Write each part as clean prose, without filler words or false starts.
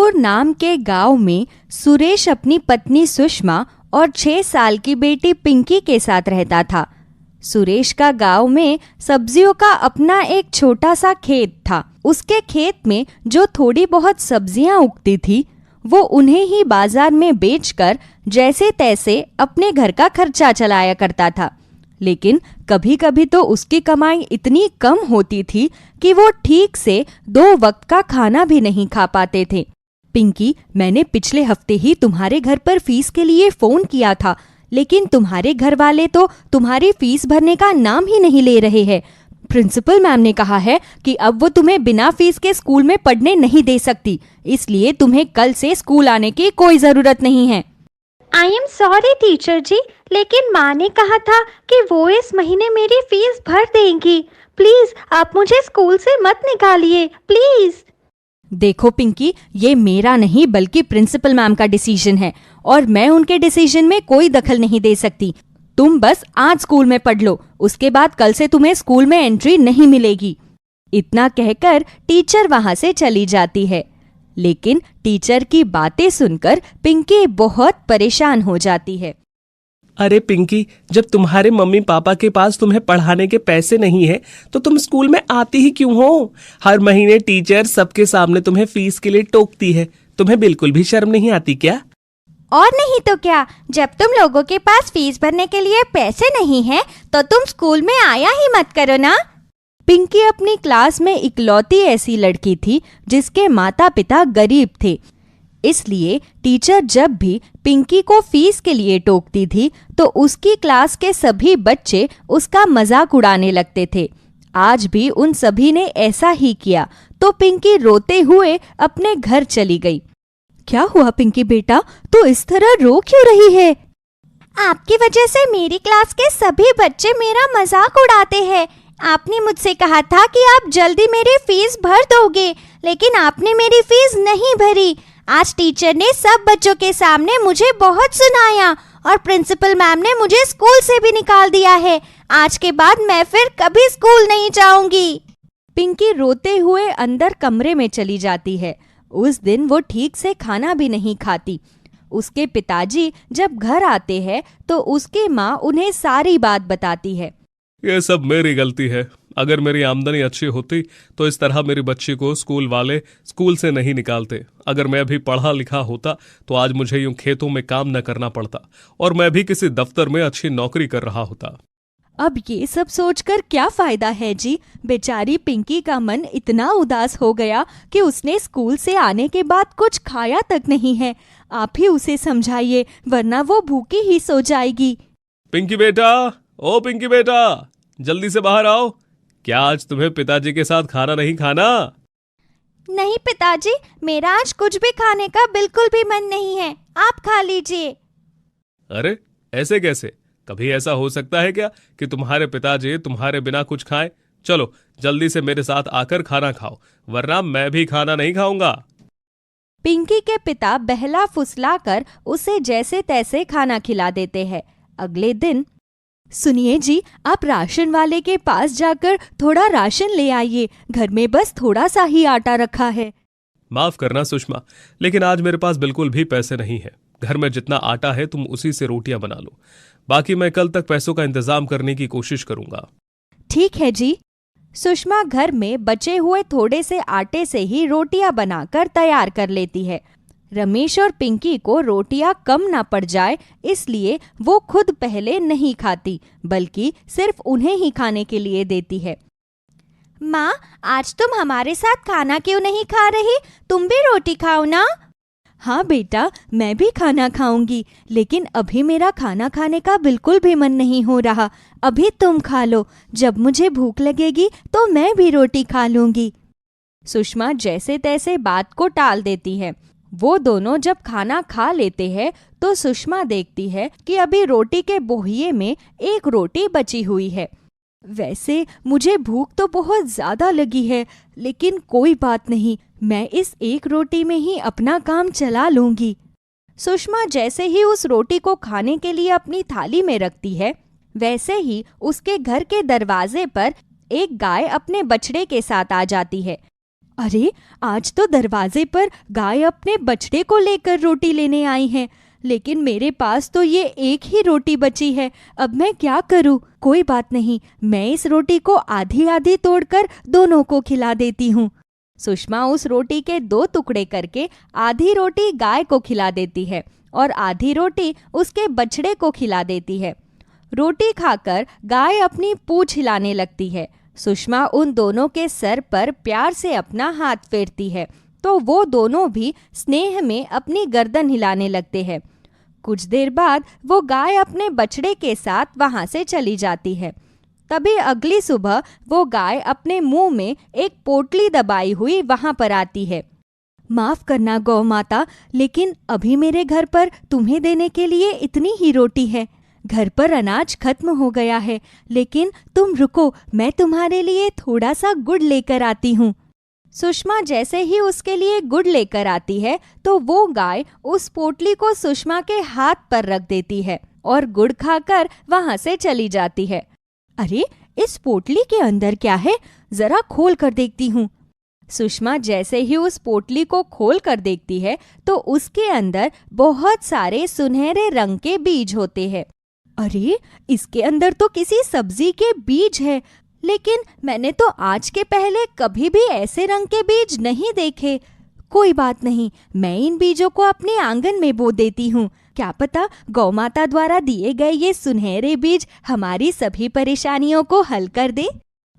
रामपुर नाम के गांव में सुरेश अपनी पत्नी सुषमा और 6 साल की बेटी पिंकी के साथ रहता था। सुरेश का गांव में सब्जियों का अपना एक छोटा सा खेत था। उसके खेत में जो थोड़ी बहुत सब्जियां उगती थी वो उन्हें ही बाजार में बेचकर जैसे तैसे अपने घर का खर्चा चलाया करता था। लेकिन कभी कभी तो उसकी कमाई इतनी कम होती थी कि वो ठीक से 2 वक्त का खाना भी नहीं खा पाते थे। पिंकी, मैंने पिछले हफ्ते ही तुम्हारे घर पर फीस के लिए फोन किया था, लेकिन तुम्हारे घर वाले तो तुम्हारी फीस भरने का नाम ही नहीं ले रहे हैं। प्रिंसिपल मैम ने कहा है कि अब वो तुम्हें बिना फीस के स्कूल में पढ़ने नहीं दे सकती, इसलिए तुम्हें कल से स्कूल आने की कोई जरूरत नहीं है। आई एम सॉरी टीचर जी, लेकिन माँ ने कहा था कि वो इस महीने मेरी फीस भर देंगी। प्लीज आप मुझे स्कूल से मत निकालिए, प्लीज। देखो पिंकी, ये मेरा नहीं बल्कि प्रिंसिपल मैम का डिसीजन है और मैं उनके डिसीजन में कोई दखल नहीं दे सकती। तुम बस आज स्कूल में पढ़ लो, उसके बाद कल से तुम्हें स्कूल में एंट्री नहीं मिलेगी। इतना कहकर टीचर वहां से चली जाती है। लेकिन टीचर की बातें सुनकर पिंकी बहुत परेशान हो जाती है। अरे पिंकी, जब तुम्हारे मम्मी पापा के पास तुम्हें पढ़ाने के पैसे नहीं है तो तुम स्कूल में आती ही क्यों हो? हर महीने टीचर सबके सामने तुम्हें फीस के लिए टोकती है। तुम्हें बिल्कुल भी शर्म नहीं आती क्या? और नहीं तो क्या, जब तुम लोगों के पास फीस भरने के लिए पैसे नहीं है तो तुम स्कूल में आया ही मत करो ना। पिंकी अपनी क्लास में इकलौती ऐसी लड़की थी जिसके माता पिता गरीब थे, इसलिए टीचर जब भी पिंकी को फीस के लिए टोकती थी तो उसकी क्लास के सभी बच्चे उसका मजाक उड़ाने लगते थे। आज भी उन सभी ने ऐसा ही किया तो पिंकी रोते हुए अपने घर चली गई। क्या हुआ पिंकी बेटा, तू इस तरह रो क्यों रही है? आपकी वजह से मेरी क्लास के सभी बच्चे मेरा मजाक उड़ाते हैं। आपने मुझसे कहा था कि आप जल्दी मेरी फीस भर दोगे, लेकिन आपने मेरी फीस नहीं भरी। आज टीचर ने सब बच्चों के सामने मुझे बहुत सुनाया और प्रिंसिपल मैम ने मुझे स्कूल से भी निकाल दिया है। आज के बाद मैं फिर कभी स्कूल नहीं जाऊंगी। पिंकी रोते हुए अंदर कमरे में चली जाती है। उस दिन वो ठीक से खाना भी नहीं खाती। उसके पिताजी जब घर आते हैं तो उसकी माँ उन्हें सारी बात बताती है। ये सब मेरी गलती है। अगर मेरी आमदनी अच्छी होती तो इस तरह मेरी बच्ची को स्कूल वाले स्कूल से नहीं निकालते। अगर मैं भी पढ़ा लिखा होता तो आज मुझे यूं खेतों में काम न करना पड़ता और मैं भी किसी दफ्तर में अच्छी नौकरी कर रहा होता। अब ये सब सोचकर क्या फायदा है जी। बेचारी पिंकी का मन इतना उदास हो गया कि उसने स्कूल से आने के बाद कुछ खाया तक नहीं है। आप ही उसे समझाइए, वरना वो भूखी ही सो जाएगी। पिंकी बेटा, ओ पिंकी बेटा, जल्दी से बाहर आओ। क्या आज तुम्हें पिताजी के साथ खाना नहीं खाना? नहीं पिताजी, मेरा आज कुछ भी खाने का बिल्कुल भी मन नहीं है, आप खा लीजिए। अरे ऐसे कैसे? कभी ऐसा हो सकता है क्या कि तुम्हारे पिताजी तुम्हारे बिना कुछ खाएं? चलो जल्दी से मेरे साथ आकर खाना खाओ, वरना मैं भी खाना नहीं खाऊंगा। पिंकी के पिता बहला फुसला कर उसे जैसे तैसे खाना खिला देते हैं। अगले दिन, सुनिए जी, आप राशन वाले के पास जाकर थोड़ा राशन ले आइए, घर में बस थोड़ा सा ही आटा रखा है। माफ करना सुषमा, लेकिन आज मेरे पास बिल्कुल भी पैसे नहीं है। घर में जितना आटा है तुम उसी से रोटियां बना लो, बाकी मैं कल तक पैसों का इंतजाम करने की कोशिश करूंगा। ठीक है जी। सुषमा घर में बचे हुए थोड़े से आटे से ही रोटियां बनाकर तैयार कर लेती है। रमेश और पिंकी को रोटियां कम ना पड़ जाए इसलिए वो खुद पहले नहीं खाती, बल्कि सिर्फ उन्हें ही खाने के लिए देती है। माँ, आज तुम हमारे साथ खाना क्यों नहीं खा रही? तुम भी रोटी खाओ ना। हाँ बेटा, मैं भी खाना खाऊंगी, लेकिन अभी मेरा खाना खाने का बिल्कुल भी मन नहीं हो रहा। अभी तुम खा लो, जब मुझे भूख लगेगी तो मैं भी रोटी खा लूंगी। सुषमा जैसे तैसे बात को टाल देती है। वो दोनों जब खाना खा लेते हैं तो सुषमा देखती है कि अभी रोटी के बोहिए में एक रोटी बची हुई है। वैसे मुझे भूख तो बहुत ज्यादा लगी है, लेकिन कोई बात नहीं, मैं इस एक रोटी में ही अपना काम चला लूंगी। सुषमा जैसे ही उस रोटी को खाने के लिए अपनी थाली में रखती है, वैसे ही उसके घर के दरवाजे पर एक गाय अपने बछड़े के साथ आ जाती है अरे, आज तो दरवाजे पर गाय अपने बछड़े को लेकर रोटी लेने आई है, लेकिन मेरे पास तो ये एक ही रोटी बची है। अब मैं क्या करूं? कोई बात नहीं, मैं इस रोटी को आधी आधी तोड़कर दोनों को खिला देती हूँ। सुषमा उस रोटी के 2 टुकड़े करके आधी रोटी गाय को खिला देती है और आधी रोटी उसके बछड़े को खिला देती है। रोटी खाकर गाय अपनी पूंछ हिलाने लगती है। सुषमा उन दोनों के सर पर प्यार से अपना हाथ फेरती है तो वो दोनों भी स्नेह में अपनी गर्दन हिलाने लगते हैं। कुछ देर बाद वो गाय अपने बछड़े के साथ वहां से चली जाती है। तभी अगली सुबह वो गाय अपने मुंह में एक पोटली दबाई हुई वहां पर आती है। माफ करना गौ माता, लेकिन अभी मेरे घर पर तुम्हें देने के लिए इतनी ही रोटी है। घर पर अनाज खत्म हो गया है, लेकिन तुम रुको, मैं तुम्हारे लिए थोड़ा सा गुड़ लेकर आती हूँ। सुषमा जैसे ही उसके लिए गुड़ लेकर आती है तो वो गाय उस पोटली को सुषमा के हाथ पर रख देती है और गुड़ खाकर वहां से चली जाती है। अरे, इस पोटली के अंदर क्या है? जरा खोल कर देखती हूँ। सुषमा जैसे ही उस पोटली को खोल कर देखती है तो उसके अंदर बहुत सारे सुनहरे रंग के बीज होते हैं। अरे, इसके अंदर तो किसी सब्जी के बीज है, लेकिन मैंने तो आज के पहले कभी भी ऐसे रंग के बीज नहीं देखे। कोई बात नहीं, मैं इन बीजों को अपने आंगन में बो देती हूँ। क्या पता गौ माता द्वारा दिए गए ये सुनहरे बीज हमारी सभी परेशानियों को हल कर दे।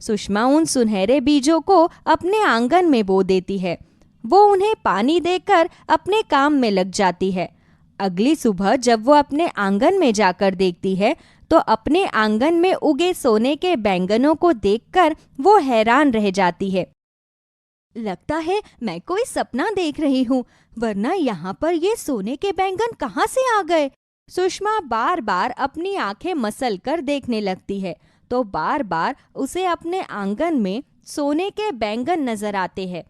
सुषमा उन सुनहरे बीजों को अपने आंगन में बो देती है। वो उन्हें पानी देकर अपने काम में लग जाती है। अगली सुबह जब वो अपने आंगन में जाकर देखती है तो अपने आंगन में उगे सोने के बैंगनों को देखकर वो हैरान रह जाती है। लगता है मैं कोई सपना देख रही हूँ, वरना यहाँ पर ये सोने के बैंगन कहाँ से आ गए? सुषमा बार बार अपनी आंखें मसल कर देखने लगती है तो बार बार उसे अपने आंगन में सोने के बैंगन नजर आते हैं।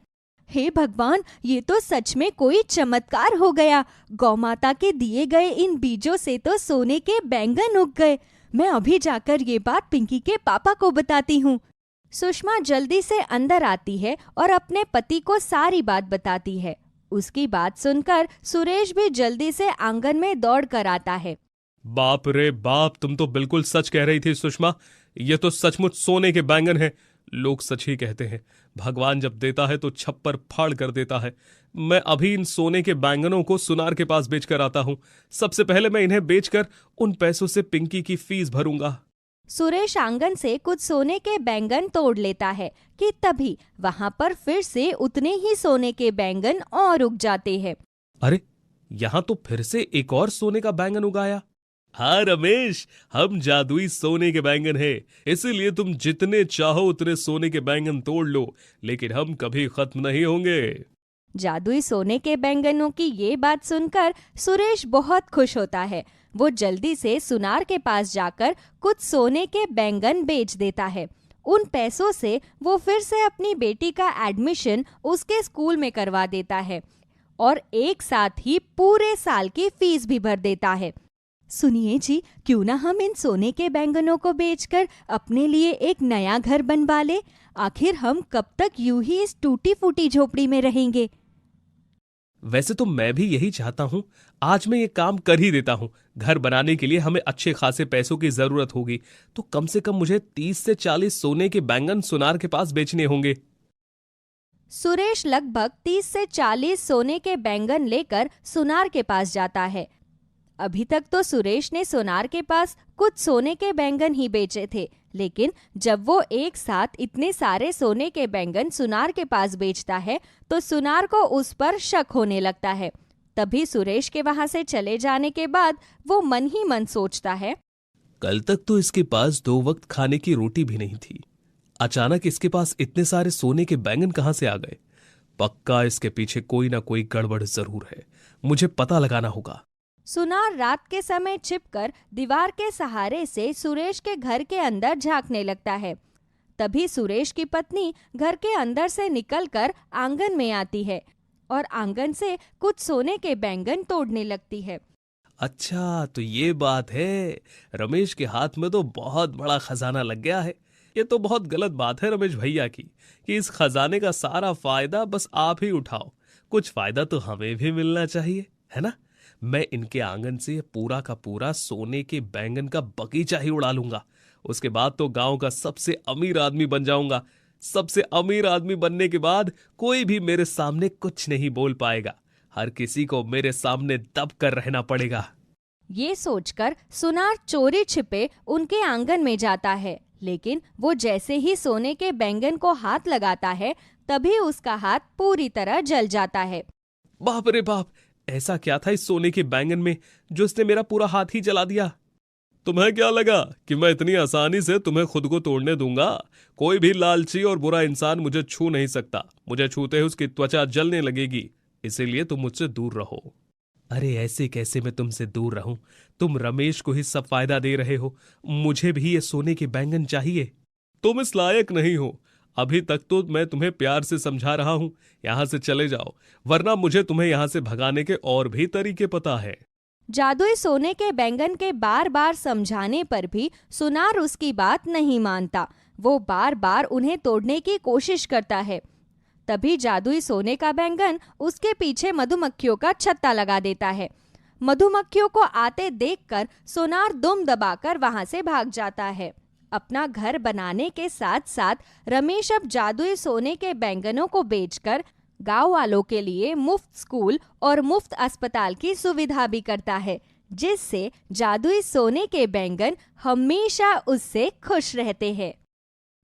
हे भगवान, ये तो सच में कोई चमत्कार हो गया। गौ माता के दिए गए इन बीजों से तो सोने के बैंगन उग गए। मैं अभी जाकर ये बात पिंकी के पापा को बताती हूँ। सुषमा जल्दी से अंदर आती है और अपने पति को सारी बात बताती है। उसकी बात सुनकर सुरेश भी जल्दी से आंगन में दौड़ कर आता है। बाप रे बाप, तुम तो बिल्कुल सच कह रही थी सुषमा। ये तो सचमुच सोने के बैंगन हैं। लोग सच ही कहते हैं, भगवान जब देता है तो छप्पर फाड़ कर देता है। मैं अभी इन सोने के बैंगनों को सुनार के पास बेचकर आता हूँ। सबसे पहले मैं इन्हें बेचकर उन पैसों से पिंकी की फीस भरूंगा। सुरेश आंगन से कुछ सोने के बैंगन तोड़ लेता है कि तभी वहां पर फिर से उतने ही सोने के बैंगन और उग जाते हैं। अरे, यहाँ तो फिर से एक और सोने का बैंगन उगाया। हाँ रमेश, हम जादुई सोने के बैंगन हैं, इसीलिए तुम जितने चाहो उतने सोने के बैंगन तोड़ लो, लेकिन हम कभी खत्म नहीं होंगे। जादुई सोने के बैंगनों की ये बात सुनकर सुरेश बहुत खुश होता है। वो जल्दी से सुनार के पास जाकर कुछ सोने के बैंगन बेच देता है। उन पैसों से वो फिर से अपनी बेटी का एडमिशन उसके स्कूल में करवा देता है और एक साथ ही पूरे साल की फीस भी भर देता है। सुनिए जी, क्यों ना हम इन सोने के बैंगनों को बेचकर अपने लिए एक नया घर बनवा ले। आखिर हम कब तक यूं ही इस टूटी फूटी झोपड़ी में रहेंगे? वैसे तो मैं भी यही चाहता हूँ। आज मैं ये काम कर ही देता हूँ। घर बनाने के लिए हमें अच्छे खासे पैसों की जरूरत होगी, तो कम से कम मुझे 30 से 40 सोने के बैंगन सुनार के पास बेचने होंगे। सुरेश लगभग 30 से 40 सोने के बैंगन लेकर सुनार के पास जाता है। अभी तक तो सुरेश ने सुनार के पास कुछ सोने के बैंगन ही बेचे थे, लेकिन जब वो एक साथ इतने सारे सोने के बैंगन सुनार के पास बेचता है तो सुनार को उस पर शक होने लगता है। तभी सुरेश के वहां से चले जाने के बाद वो मन ही मन सोचता है, कल तक तो इसके पास 2 वक्त खाने की रोटी भी नहीं थी। अचानक इसके पास इतने सारे सोने के बैंगन कहां से आ गए? पक्का इसके पीछे कोई ना कोई गड़बड़ जरूर है। मुझे पता लगाना होगा। सुनार रात के समय छिपकर दीवार के सहारे से सुरेश के घर के अंदर झांकने लगता है। तभी सुरेश की पत्नी घर के अंदर से निकलकर आंगन में आती है और आंगन से कुछ सोने के बैंगन तोड़ने लगती है। अच्छा, तो ये बात है। रमेश के हाथ में तो बहुत बड़ा खजाना लग गया है। ये तो बहुत गलत बात है रमेश भैया की कि इस खजाने का सारा फायदा बस आप ही उठाओ। कुछ फायदा तो हमें भी मिलना चाहिए, है ना? मैं इनके आंगन से पूरा का पूरा सोने के बैंगन का बगीचा ही उड़ा लूंगा। उसके बाद तो गांव का सबसे अमीर आदमी बन जाऊंगा। सबसे अमीर आदमी बनने के बाद कोई भी मेरे सामने कुछ नहीं बोल पाएगा। हर किसी को मेरे सामने दब कर रहना पड़ेगा। ये सोचकर सुनार चोरी छिपे उनके आंगन में जाता है, लेकिन वो जैसे ही सोने के बैंगन को हाथ लगाता है तभी उसका हाथ पूरी तरह जल जाता है। बाप रे बाप, ऐसा क्या था इस सोने के बैंगन में जो इसने मेरा पूरा हाथ ही जला दिया? तुम्हें क्या लगा कि मैं इतनी आसानी से तुम्हें खुद को तोड़ने दूंगा? कोई भी लालची और बुरा इंसान मुझे छू नहीं सकता। मुझे छूते ही उसकी त्वचा जलने लगेगी, इसीलिए तुम मुझसे दूर रहो। अरे ऐसे कैसे मैं तुमसे दूर रहूं? तुम रमेश को ही सब फायदा दे रहे हो, मुझे भी ये सोने के बैंगन चाहिए। तुम इस लायक नहीं हो। अभी तक तो मैं तुम्हें प्यार से समझा रहा हूं, यहां से चले जाओ, वरना मुझे तुम्हें यहां से भगाने के और भी तरीके पता है। जादुई सोने के बैंगन के बार बार समझाने पर भी सुनार उसकी बात नहीं मानता। वो बार बार उन्हें तोड़ने की कोशिश करता है। तभी जादुई सोने का बैंगन उसके पीछे मधुमक्खियों का छत्ता लगा देता है। मधुमक्खियों को आते देखकर सुनार दुम दबाकर वहां से भाग जाता है। अपना घर बनाने के साथ साथ रमेश अब जादुई सोने के बैंगनों को बेचकर गांव वालों के लिए मुफ्त स्कूल और मुफ्त अस्पताल की सुविधा भी करता है, जिससे जादुई सोने के बैंगन हमेशा उससे खुश रहते हैं।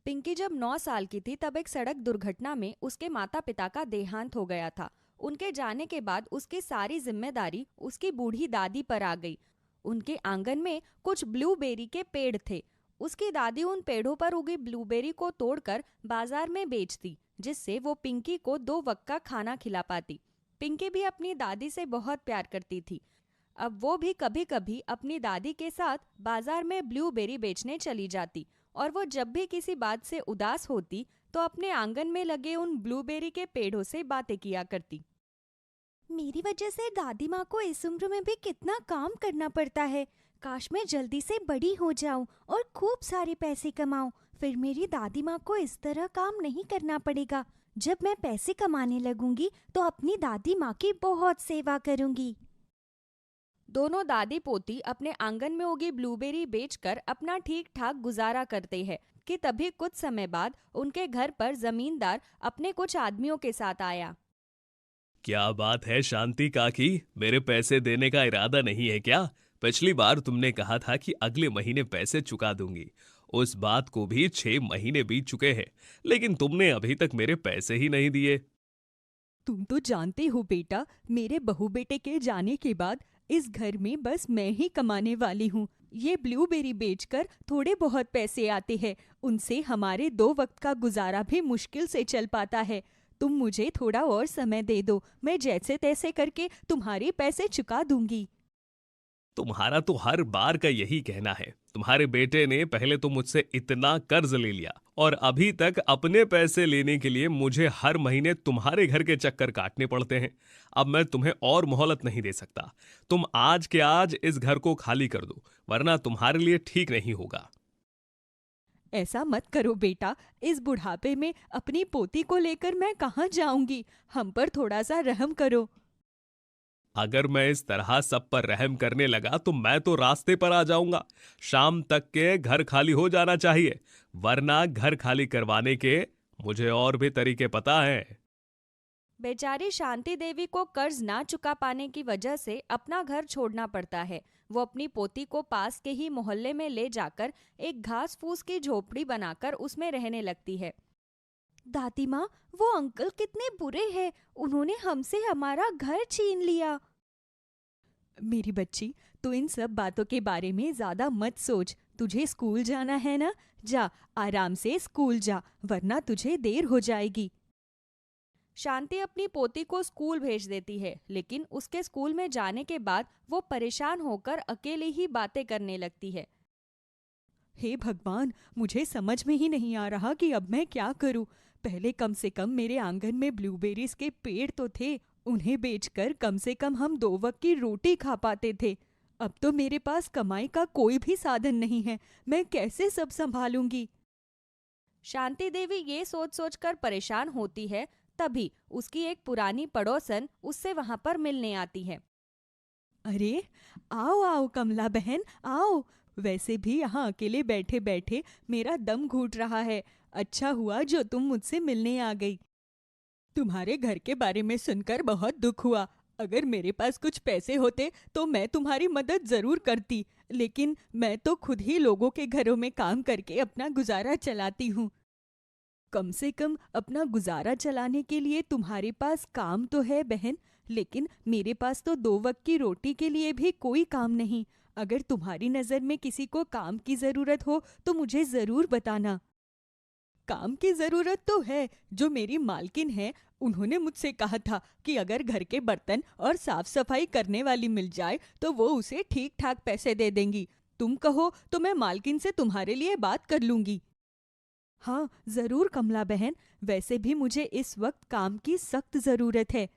पिंकी जब 9 साल की थी तब एक सड़क दुर्घटना में उसके माता पिता का देहांत हो गया था। उनके जाने के बाद उसकी सारी जिम्मेदारी उसकी बूढ़ी दादी पर आ गई। उनके आंगन में कुछ ब्लूबेरी के पेड़ थे। उसकी दादी उन पेड़ों पर उगी ब्लूबेरी को तोड़कर बाजार में बेचती, जिससे वो पिंकी को 2 वक्त का खाना खिला पाती। पिंकी भी अपनी दादी से बहुत प्यार करती थी। अब वो भी कभी कभी अपनी दादी के साथ बाजार में ब्लूबेरी बेचने चली जाती, और वो जब भी किसी बात से उदास होती तो अपने आंगन में लगे उन ब्लूबेरी के पेड़ों से बातें किया करती। मेरी वजह से दादी माँ को इस उम्र में भी कितना काम करना पड़ता है। काश मैं जल्दी से बड़ी हो जाऊं और खूब सारे पैसे कमाऊं, फिर मेरी दादी माँ को इस तरह काम नहीं करना पड़ेगा। जब मैं पैसे कमाने लगूंगी तो अपनी दादी माँ की बहुत सेवा करूंगी। दोनों दादी पोती अपने आंगन में उगी ब्लूबेरी बेचकर अपना ठीक ठाक गुजारा करते हैं कि तभी कुछ समय बाद उनके घर पर जमींदार अपने कुछ आदमियों के साथ आया। क्या बात है शांति काकी, मेरे पैसे देने का इरादा नहीं है क्या? पिछली बार तुमने कहा था कि अगले महीने पैसे चुका दूंगी। उस बात को भी 6 महीने बीत चुके हैं, लेकिन तुमने अभी तक मेरे पैसे ही नहीं दिए। तुम तो जानते हो बेटा, मेरे बहू बेटे के जाने के बाद इस घर में बस मैं ही कमाने वाली हूँ। ये ब्लूबेरी बेचकर थोड़े बहुत पैसे आते हैं, उनसे हमारे 2 वक्त का गुजारा भी मुश्किल से चल पाता है। तुम मुझे थोड़ा और समय दे दो, मैं जैसे तैसे करके तुम्हारे पैसे चुका दूंगी। तुम्हारा तो हर बार का यही कहना है। तुम्हारे बेटे ने पहले तो मुझसे इतना कर्ज ले लिया और अभी तक अपने पैसे लेने के लिए मुझे हर महीने तुम्हारे घर के चक्कर काटने पड़ते हैं। अब मैं तुम्हें और मोहलत नहीं दे सकता। तुम आज के आज इस घर को खाली कर दो, वरना तुम्हारे लिए ठीक नहीं होगा। ऐसा मत करो बेटा, इस बुढ़ापे में अपनी पोती को लेकर मैं कहाँ जाऊंगी? हम पर थोड़ा सा रहम करो। अगर मैं इस तरह सब पर रहम करने लगा तो मैं तो रास्ते पर आ जाऊंगा। शाम तक के घर खाली हो जाना चाहिए, वरना घर खाली करवाने के मुझे और भी तरीके पता है। बेचारी शांति देवी को कर्ज ना चुका पाने की वजह से अपना घर छोड़ना पड़ता है। वो अपनी पोती को पास के ही मोहल्ले में ले जाकर एक घास फूस की झोपड़ी बनाकर उसमें रहने लगती है। दादी माँ, वो अंकल कितने बुरे हैं, उन्होंने हमसे हमारा घर छीन लिया। मेरी बच्ची, तो इन सब बातों के बारे में ज्यादा मत सोच। तुझे स्कूल जाना है ना, जा आराम से स्कूल जा, वरना तुझे देर हो जाएगी। शांति अपनी पोती को स्कूल भेज देती है, लेकिन उसके स्कूल में जाने के बाद वो परेशान होकर अकेले ही बातें करने लगती है। हे भगवान, मुझे समझ में ही नहीं आ रहा कि अब मैं क्या करूं। पहले कम से कम मेरे आंगन में ब्लूबेरीज के पेड़ तो थे, उन्हें बेचकर कम से कम हम 2 वक्त की रोटी खा पाते थे। अब तो मेरे पास कमाई का कोई भी साधन नहीं है, मैं कैसे सब संभालूंगी। शांति देवी ये सोच सोच कर परेशान होती है, तभी उसकी एक पुरानी पड़ोसन उससे वहां पर मिलने आती है। अरे आओ आओ कमला बहन आओ। वैसे भी यहाँ अकेले बैठे बैठे मेरा दम घुट रहा है। अच्छा हुआ जो तुम मुझसे मिलने आ गई। तुम्हारे घर के बारे में सुनकर बहुत दुख हुआ। अगर मेरे पास कुछ पैसे होते तो मैं तुम्हारी मदद जरूर करती, लेकिन मैं तो खुद ही लोगों के घरों में काम करके अपना गुजारा चलाती हूँ। कम से कम अपना गुजारा चलाने के लिए तुम्हारे पास काम तो है बहन, लेकिन मेरे पास तो 2 वक्त की रोटी के लिए भी कोई काम नहीं। अगर तुम्हारी नज़र में किसी को काम की ज़रूरत हो तो मुझे ज़रूर बताना। काम की ज़रूरत तो है। जो मेरी मालकिन है उन्होंने मुझसे कहा था कि अगर घर के बर्तन और साफ सफाई करने वाली मिल जाए तो वो उसे ठीक ठाक पैसे दे देंगी। तुम कहो तो मैं मालकिन से तुम्हारे लिए बात कर लूंगी। हाँ जरूर कमला बहन, वैसे भी मुझे इस वक्त काम की सख्त जरूरत है।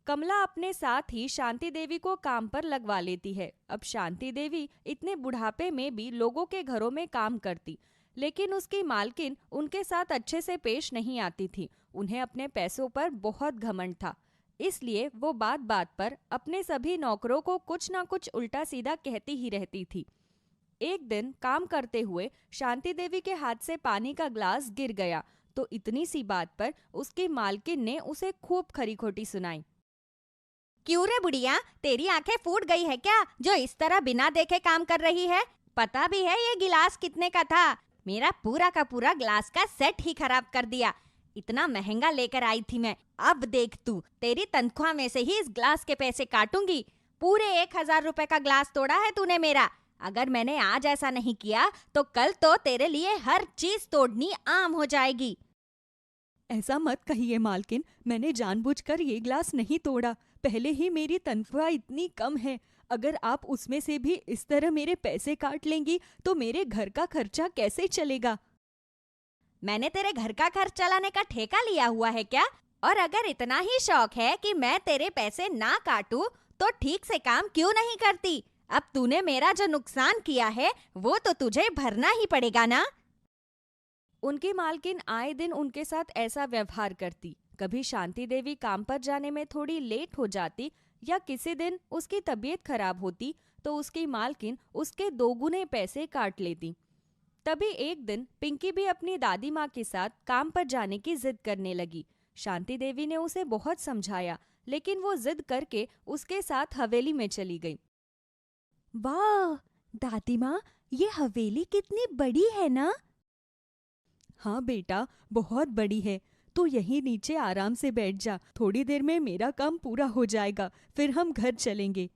कमला अपने साथ ही शांति देवी को काम पर लगवा लेती है। अब शांति देवी इतने बुढ़ापे में भी लोगों के घरों में काम करती, लेकिन उसकी मालकिन उनके साथ अच्छे से पेश नहीं आती थी। उन्हें अपने पैसों पर बहुत घमंड था, इसलिए वो बात बात पर अपने सभी नौकरों को कुछ ना कुछ उल्टा सीधा कहती ही रहती थी। एक दिन काम करते हुए शांति देवी के हाथ से पानी का ग्लास गिर गया, तो इतनी सी बात पर उसकी मालकिन ने उसे खूब खरी खोटी सुनाई। क्यों रे बुढ़िया, तेरी आंखें फूट गई है क्या जो इस तरह बिना देखे काम कर रही है? पता भी है ये गिलास कितने का था? मेरा पूरा का पूरा ग्लास का सेट ही खराब कर दिया। इतना महंगा लेकर आई थी मैं। अब देख तू, तेरी तनख्वाह में से ही इस ग्लास के पैसे काटूंगी। पूरे 1000 रुपए का ग्लास तोड़ा है तूने मेरा। अगर मैंने आज ऐसा नहीं किया तो कल तो तेरे लिए हर चीज तोड़नी आम हो जाएगी। ऐसा मत कहिए मालकिन, मैंने जानबूझकर ये ग्लास नहीं तोड़ा। पहले ही मेरी तनख्वाह इतनी कम है। अगर आप उसमें से भी इस तरह मेरे पैसे काट लेंगी तो मेरे घर का खर्चा कैसे चलेगा? मैंने तेरे घर का खर्च चलाने का ठेका लिया हुआ है क्या? और अगर इतना ही शौक है कि मैं तेरे पैसे ना काटूं तो ठीक से काम क्यों नहीं करती? अब तूने मेरा जो नुकसान किया है वो तो तुझे भरना ही पड़ेगा ना। उनकी मालकिन आए दिन उनके साथ ऐसा व्यवहार करती। कभी शांति देवी काम पर जाने में थोड़ी लेट हो जाती या किसी दिन उसकी तबीयत खराब होती तो उसकी मालकिन उसके 2 गुने पैसे काट लेती। तभी एक दिन पिंकी भी अपनी दादी माँ के साथ काम पर जाने की जिद करने लगी। शांति देवी ने उसे बहुत समझाया, लेकिन वो जिद करके उसके साथ हवेली में चली गई। वाह दादी माँ, ये हवेली कितनी बड़ी है ना? हाँ बेटा, बहुत बड़ी है। तो यहीं नीचे आराम से बैठ जा। थोड़ी देर में मेरा काम पूरा हो जाएगा, फिर हम घर चलेंगे।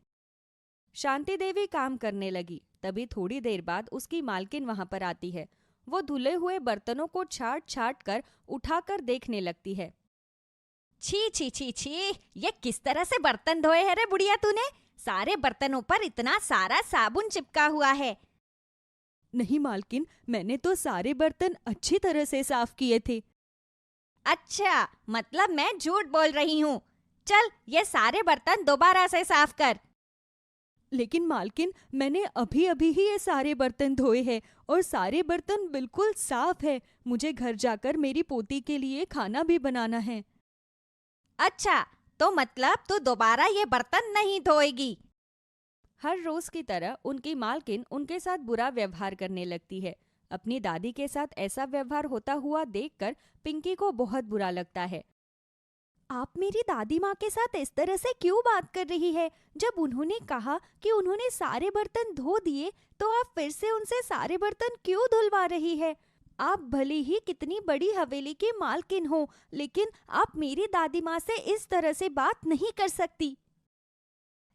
शांति देवी काम करने लगी। तभी थोड़ी देर बाद उसकी मालकिन वहां पर आती है। वो धुले हुए बर्तनों को छाट छाट कर उठाकर देखने लगती है। छी छी छी छी, ये किस तरह से बर्तन धोए है रे बुढ़िया तूने? सारे बर्तनों पर इतना सारा साबुन चिपका हुआ है। नहीं मालकिन, मैंने तो सारे बर्तन अच्छी तरह से साफ किए थे। अच्छा, मतलब मैं झूठ बोल रही हूँ। चल, ये सारे बर्तन दोबारा से साफ कर। लेकिन मालकिन, मैंने अभी अभी ही ये सारे बर्तन धोए हैं और सारे बर्तन बिल्कुल साफ है। मुझे घर जाकर मेरी पोती के लिए खाना भी बनाना है। अच्छा, तो मतलब तू दोबारा ये बर्तन नहीं धोएगी? हर रोज की तरह उनकी मालकिन उनके साथ बुरा व्यवहार करने लगती है। अपनी दादी के साथ ऐसा व्यवहार होता हुआ देखकर पिंकी को बहुत बुरा लगता है। आप मेरी दादी माँ के साथ इस तरह से क्यों बात कर रही है? जब उन्होंने कहा कि उन्होंने सारे बर्तन धो दिए तो आप फिर से उनसे सारे बर्तन क्यों धुलवा रही है? आप भले ही कितनी बड़ी हवेली की मालकिन हो, लेकिन आप मेरी दादी माँ से इस तरह से बात नहीं कर सकती।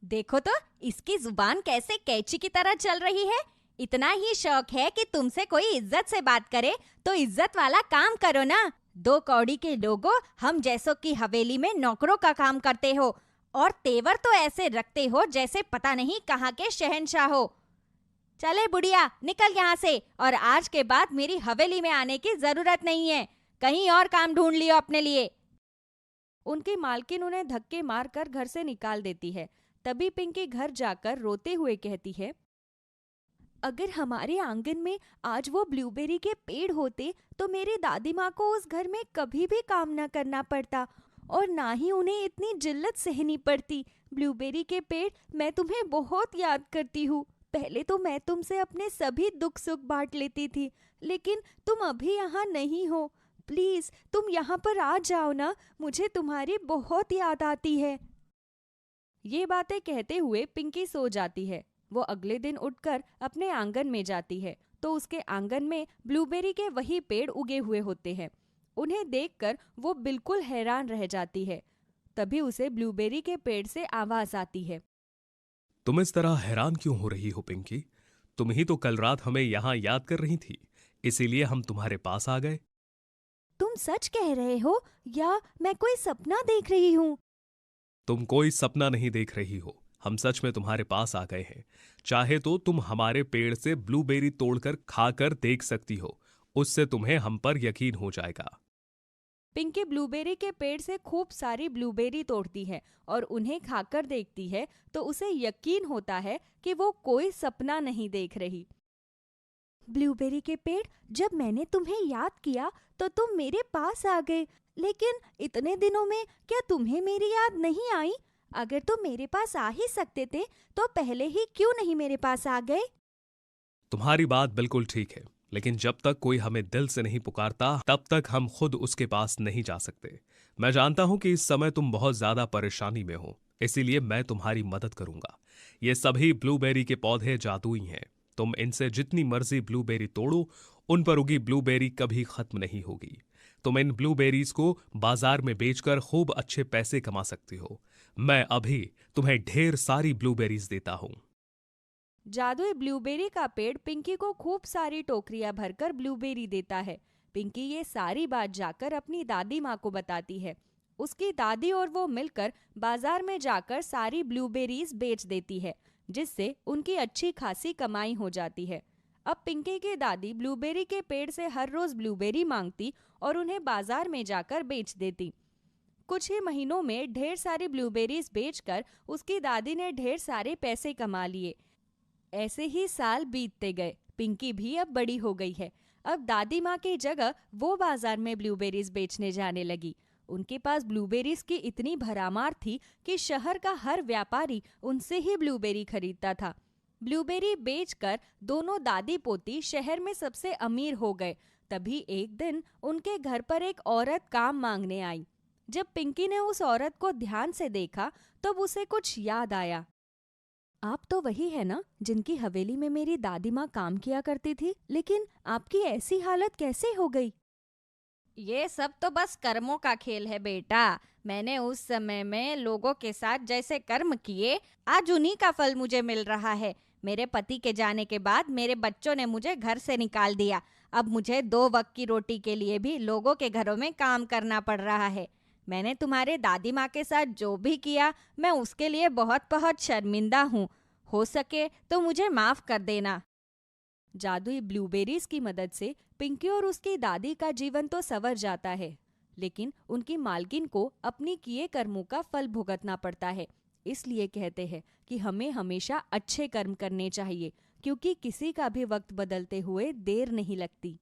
देखो तो इसकी जुबान कैसे कैंची की तरह चल रही है। इतना ही शौक है कि तुमसे कोई इज्जत से बात करे तो इज्जत वाला काम करो ना। 2 कौड़ी के लोगों, हम जैसों की हवेली में नौकरों का काम करते हो और तेवर तो ऐसे रखते हो जैसे पता नहीं कहाँ के शहंशाह हो। चले बुढ़िया, निकल यहाँ से, और आज के बाद मेरी हवेली में आने की जरूरत नहीं है। कहीं और काम ढूंढ लियो अपने लिए। उनकी मालकिन उन्हें धक्के मारकर घर से निकाल देती है। तभी पिंकी घर जाकर रोते हुए कहती है, अगर हमारे आंगन में आज वो ब्लूबेरी के पेड़ होते तो मेरी दादी माँ को उस घर में कभी भी काम ना करना पड़ता और ना ही उन्हें इतनी जिल्लत सहनी पड़ती। ब्लूबेरी के पेड़, मैं तुम्हें बहुत याद करती हूँ। पहले तो मैं तुमसे अपने सभी दुख सुख बांट लेती थी, लेकिन तुम अभी यहाँ नहीं हो। प्लीज तुम यहाँ पर आ जाओ ना, मुझे तुम्हारी बहुत याद आती है। ये बातें कहते हुए पिंकी सो जाती है। वो अगले दिन उठकर अपने आंगन में जाती है तो उसके आंगन में ब्लूबेरी के वही पेड़ उगे हुए होते हैं। उन्हें देखकर वो बिल्कुल हैरान रह जाती है। तभी उसे ब्लूबेरी के पेड़ से आवाज आती है। तुम इस तरह हैरान क्यों हो रही हो पिंकी? तुम ही तो कल रात हमें यहाँ याद कर रही थी, इसीलिए हम तुम्हारे पास आ गए। तुम सच कह रहे हो या मैं कोई सपना देख रही हूँ? तुम कोई सपना नहीं देख रही हो, हम सच में तुम्हारे पास आ गए हैं। चाहे तो तुम हमारे पेड़ से ब्लूबेरी तोड़कर खाकर देख सकती हो, उससे तुम्हें हम पर यकीन हो जाएगा। पिंकी ब्लूबेरी के पेड़ से खूब सारी ब्लूबेरी तोड़ती है और उन्हें खाकर देखती है तो उसे यकीन होता है कि वो कोई सपना नहीं देख रही। ब्लूबेरी के पेड़, जब मैंने तुम्हें याद किया तो तुम मेरे पास आ गए, लेकिन इतने दिनों में क्या तुम्हें मेरी याद नहीं आई? अगर तुम मेरे पास आ ही सकते थे तो पहले ही क्यों नहीं मेरे पास आ गए? तुम्हारी बात बिल्कुल ठीक है, लेकिन जब तक कोई हमें दिल से नहीं पुकारता तब तक हम खुद उसके पास नहीं जा सकते। मैं जानता हूं कि इस समय तुम बहुत ज्यादा परेशानी में हो, इसीलिए मैं तुम्हारी मदद करूंगा। ये सभी ब्लूबेरी के पौधे जादुई हैं। तुम इनसे जितनी मर्जी ब्लूबेरी तोड़ो, उन पर उगी ब्लूबेरी कभी खत्म नहीं होगी। तुम इन ब्लूबेरीज को बाजार में बेचकर खूब अच्छे पैसे कमा सकती हो। मैं अभी तुम्हें ढेर सारी ब्लूबेरीज देता हूं। जादुई ब्लूबेरी का पेड़ पिंकी को खूब सारी टोकरियां भरकर ब्लूबेरी देता है। पिंकी ये सारी बात जाकर अपनी दादी माँ को बताती है। उसकी दादी और वो मिलकर बाजार में जाकर सारी ब्लूबेरीज बेच देती है, जिससे उनकी अच्छी खासी कमाई हो जाती है। अब पिंकी की दादी ब्लूबेरी के पेड़ से हर रोज ब्लूबेरी मांगती और उन्हें बाजार में जाकर बेच देती। कुछ ही महीनों में ढेर सारी ब्लूबेरीज बेचकर उसकी दादी ने ढेर सारे पैसे कमा लिए। ऐसे ही साल बीतते गए। पिंकी भी अब बड़ी हो गई है। अब दादी माँ की जगह वो बाजार में ब्लूबेरीज बेचने जाने लगी। उनके पास ब्लूबेरीज की इतनी भरामार थी कि शहर का हर व्यापारी उनसे ही ब्लूबेरी खरीदता था। ब्लूबेरी बेचकर दोनों दादी पोती शहर में सबसे अमीर हो गए। तभी एक दिन उनके घर पर एक औरत काम मांगने आई। जब पिंकी ने उस औरत को ध्यान से देखा तब उसे कुछ याद आया। आप तो वही है ना जिनकी हवेली में मेरी दादी माँ काम किया करती थी, लेकिन आपकी ऐसी हालत कैसे हो गई? ये सब तो बस कर्मों का खेल है बेटा। मैंने उस समय में लोगों के साथ जैसे कर्म किए, आज उन्हीं का फल मुझे मिल रहा है। मेरे पति के जाने के बाद मेरे बच्चों ने मुझे घर से निकाल दिया। अब मुझे 2 वक्त की रोटी के लिए भी लोगों के घरों में काम करना पड़ रहा है। मैंने तुम्हारे दादी माँ के साथ जो भी किया, मैं उसके लिए बहुत बहुत शर्मिंदा हूँ। हो सके तो मुझे माफ कर देना। जादुई ब्लूबेरीज की मदद से पिंकी और उसकी दादी का जीवन तो संवर जाता है, लेकिन उनकी मालकिन को अपनी किए कर्मों का फल भुगतना पड़ता है। इसलिए कहते हैं कि हमें हमेशा अच्छे कर्म करने चाहिए, क्योंकि किसी का भी वक्त बदलते हुए देर नहीं लगती।